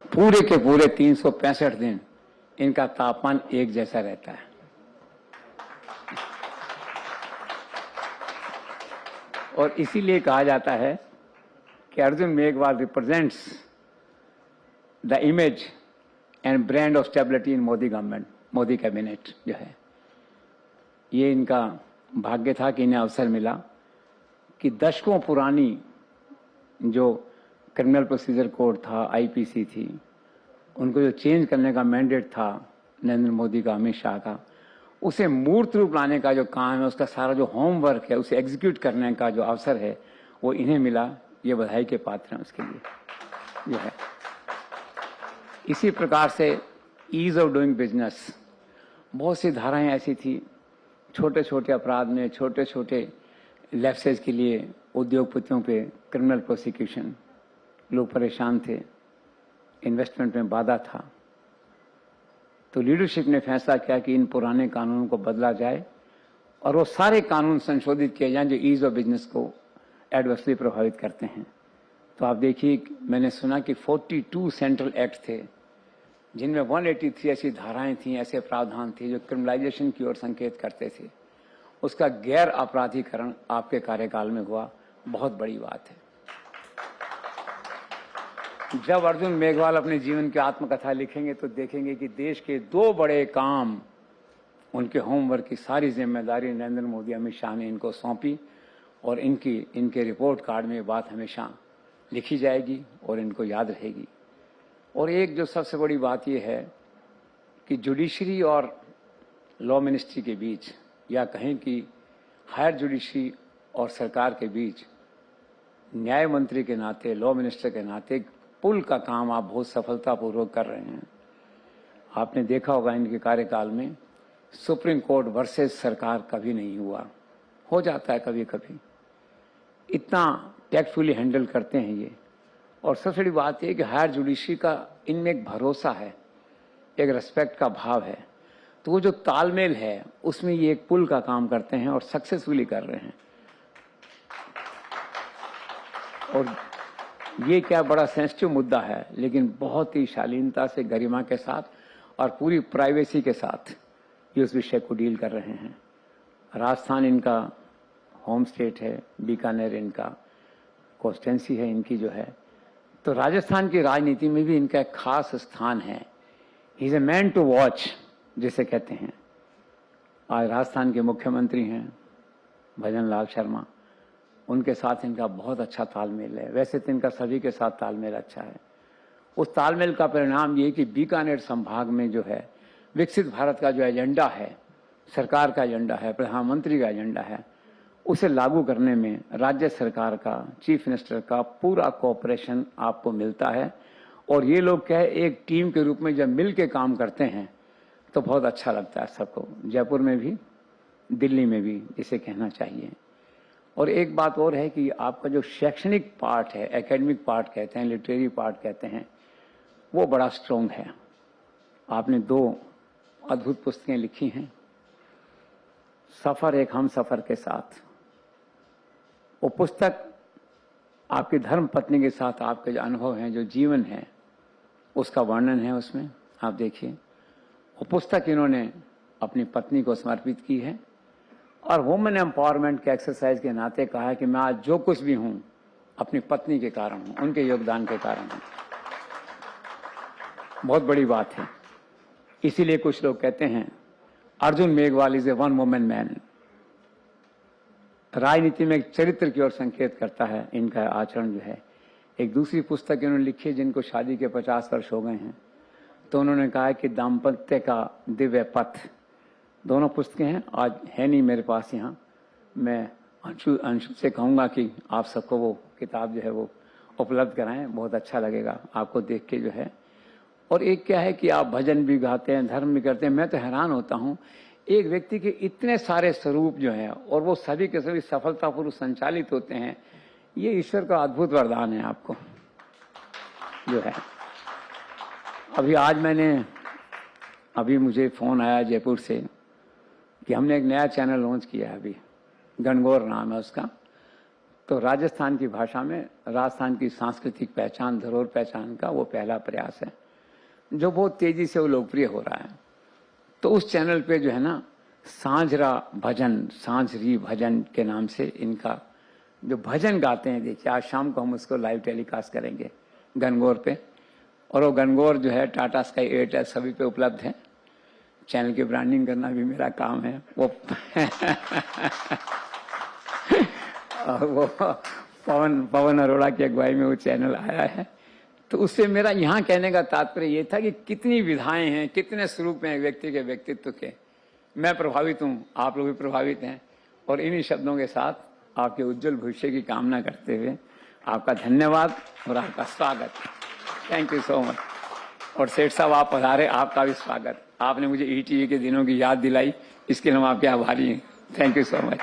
पूरे के पूरे 365 दिन इनका तापमान एक जैसा रहता है। और इसीलिए कहा जाता है कि Arjun Meghwal represents the image and brand of stability in Modi government, Modi cabinet जो है। ये इनका भाग्य था कि इन्हें अवसर मिला कि दशकों पुरानी जो क्रिमिनल प्रोसीजर कोड था, आईपीसी थी, उनको जो चेंज करने का मैंडेट था नरेंद्र मोदी का, अमित शाह का, उसे मूर्त रूप लाने का जो काम है, उसका सारा जो होमवर्क है, उसे एग्जीक्यूट करने का जो अवसर है, वो इन्हें मिला। ये बधाई के पात्र हैं उसके लिए जो है। इसी प्रकार से ईज ऑफ डूइंग बिजनेस, बहुत सी धाराएं ऐसी थी, छोटे छोटे अपराध में छोटे छोटे लैप्सेज के लिए उद्योगपतियों पे क्रिमिनल प्रोसिक्यूशन, लोग परेशान थे, इन्वेस्टमेंट में बाधा था। तो लीडरशिप ने फैसला किया कि इन पुराने कानूनों को बदला जाए और वो सारे कानून संशोधित किए जाएं जो ईज ऑफ बिजनेस को एडवर्सली प्रभावित करते हैं। तो आप देखिए, मैंने सुना कि 42 सेंट्रल एक्ट थे जिनमें 183 ऐसी धाराएं थी, ऐसे प्रावधान थे जो क्रिमिनलाइजेशन की ओर संकेत करते थे। उसका गैर अपराधीकरण आपके कार्यकाल में हुआ, बहुत बड़ी बात है। जब अर्जुन मेघवाल अपने जीवन की आत्मकथा लिखेंगे तो देखेंगे कि देश के 2 बड़े काम, उनके होमवर्क की सारी जिम्मेदारी नरेंद्र मोदी, अमित शाह ने इनको सौंपी और इनके रिपोर्ट कार्ड में ये बात हमेशा लिखी जाएगी और इनको याद रहेगी। और एक जो सबसे बड़ी बात यह है कि जुडिशरी और लॉ मिनिस्ट्री के बीच, या कहें कि हायर जुडिशरी और सरकार के बीच, न्याय मंत्री के नाते, लॉ मिनिस्टर के नाते पुल का काम आप बहुत सफलतापूर्वक कर रहे हैं। आपने देखा होगा इनके कार्यकाल में सुप्रीम कोर्ट वर्सेस सरकार कभी नहीं हुआ, हो जाता है कभी कभी, इतना टैक्टफुली हैंडल करते हैं ये। और सबसे बड़ी बात यह कि हायर जुडिशरी का इनमें एक भरोसा है, एक रेस्पेक्ट का भाव है। तो वो जो तालमेल है उसमें ये एक पुल का काम करते हैं और सक्सेसफुली कर रहे हैं। और ये क्या बड़ा सेंसिटिव मुद्दा है, लेकिन बहुत ही शालीनता से, गरिमा के साथ और पूरी प्राइवेसी के साथ ये उस विषय को डील कर रहे हैं। राजस्थान इनका होम स्टेट है, बीकानेर इनका कॉन्स्टिट्यूंसी है इनकी जो है। तो राजस्थान की राजनीति में भी इनका एक खास स्थान है। He is a man to watch जिसे कहते हैं। आज राजस्थान के मुख्यमंत्री हैं भजन लाल शर्मा, उनके साथ इनका बहुत अच्छा तालमेल है। वैसे तो इनका सभी के साथ तालमेल अच्छा है। उस तालमेल का परिणाम ये कि बीकानेर संभाग में जो है विकसित भारत का जो एजेंडा है, सरकार का एजेंडा है, प्रधानमंत्री का एजेंडा है, उसे लागू करने में राज्य सरकार का, चीफ मिनिस्टर का पूरा कोऑपरेशन आपको मिलता है। और ये लोग क्या है, एक टीम के रूप में जब मिल के काम करते हैं तो बहुत अच्छा लगता है सबको, जयपुर में भी, दिल्ली में भी, इसे कहना चाहिए। और एक बात और है कि आपका जो शैक्षणिक पार्ट है, एकेडमिक पार्ट कहते हैं, लिटरेरी पार्ट कहते हैं, वो बड़ा स्ट्रॉन्ग है। आपने 2 अद्भुत पुस्तकें लिखी हैं, सफर एक हम सफर के साथ। वो पुस्तक आपकी धर्म पत्नी के साथ आपके जो अनुभव हैं, जो जीवन है, उसका वर्णन है उसमें, आप देखिए। वो पुस्तक इन्होंने अपनी पत्नी को समर्पित की है और वुमेन एम्पावरमेंट के एक्सरसाइज के नाते कहा है कि मैं आज जो कुछ भी हूं अपनी पत्नी के कारण हूं, उनके योगदान के कारण हूं। बहुत बड़ी बात है। इसीलिए कुछ लोग कहते हैं Arjun Meghwal is a one women man. राजनीति में एक चरित्र की ओर संकेत करता है इनका आचरण जो है। एक दूसरी पुस्तक इन्होंने लिखी है जिनको शादी के 50 वर्ष हो गए हैं, तो उन्होंने कहा है कि दाम्पत्य का दिव्य पथ। दोनों पुस्तकें हैं, आज है नहीं मेरे पास यहाँ। मैं अंशु से कहूँगा कि आप सबको वो किताब जो है वो उपलब्ध कराएं, बहुत अच्छा लगेगा आपको देख के जो है। और एक क्या है कि आप भजन भी गाते हैं, धर्म भी करते हैं। मैं तो हैरान होता हूँ, एक व्यक्ति के इतने सारे स्वरूप जो हैं और वो सभी के सभी सफलतापूर्वक संचालित होते हैं, ये ईश्वर का अद्भुत वरदान है आपको जो है। अभी मुझे फोन आया जयपुर से कि हमने एक नया चैनल लॉन्च किया है, अभी गणगौर नाम है उसका। तो राजस्थान की भाषा में राजस्थान की सांस्कृतिक पहचान, धरोहर पहचान का वो पहला प्रयास है जो बहुत तेजी से वो लोकप्रिय हो रहा है। तो उस चैनल पे जो है ना, सांझरा भजन, सांझरी भजन के नाम से इनका जो भजन गाते हैं, देखिए आज शाम को हम उसको लाइव टेलीकास्ट करेंगे गनगौर पे। और वो गनगौर जो है टाटा स्काई, एयरटेल सभी पे उपलब्ध है। चैनल की ब्रांडिंग करना भी मेरा काम है वो और वो पवन अरोड़ा की अगुवाई में वो चैनल आया है। तो उससे मेरा यहाँ कहने का तात्पर्य ये था कि कितनी विधाएं हैं, कितने स्वरूप हैं व्यक्ति के व्यक्तित्व के। मैं प्रभावित हूँ, आप लोग भी प्रभावित हैं, और इन्हीं शब्दों के साथ आपके उज्जवल भविष्य की कामना करते हुए आपका धन्यवाद और आपका स्वागत। Thank you so much. और सेठ साहब आप पधारे, आपका भी स्वागत। आपने मुझे ईटीवी के दिनों की याद दिलाई, इसके लिए हम आपके आभारी हैं। Thank you so much.